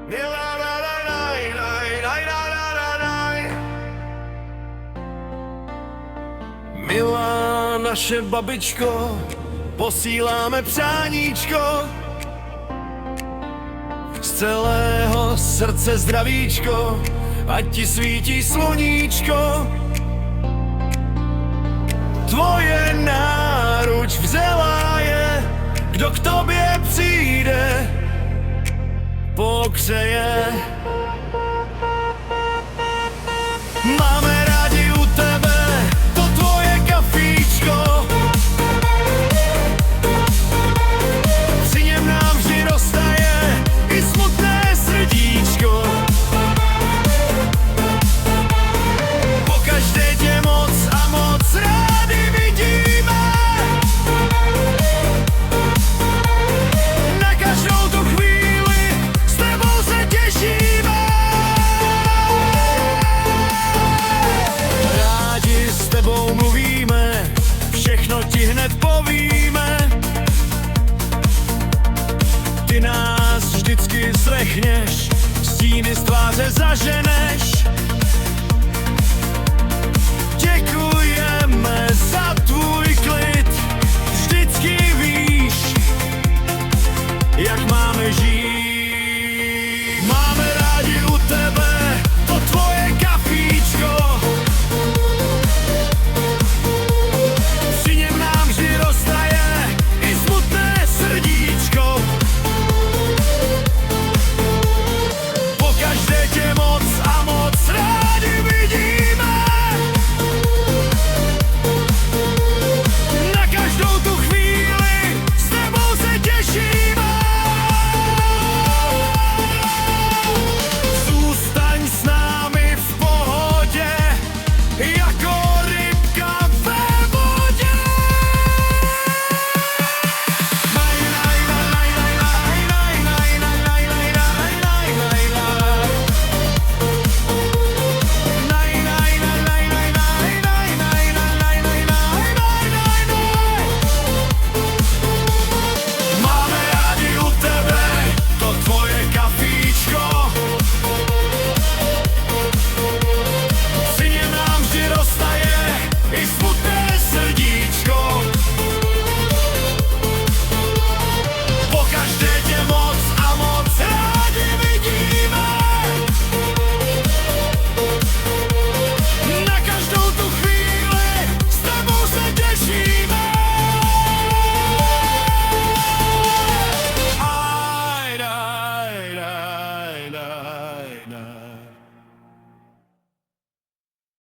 Milá naše babičko, posíláme přáníčko, z celého srdce zdravíčko, ať ti svítí sluníčko. Tvoje náruč vřelá je, kdo k tobě přijde, pokřeje. Máme rádi u tebe to tvoje kafíčko, při něm nám vždy roztaje i smutné srdíčko. Pokaždé tě moc a moc rádi vidíme, na každou tu chvíli s tebou se těšíme. Rádi s tebou mluvíme, všechno ti hned povíme. Ty nás vždycky zrechneš, stíny z tváře zaženeš.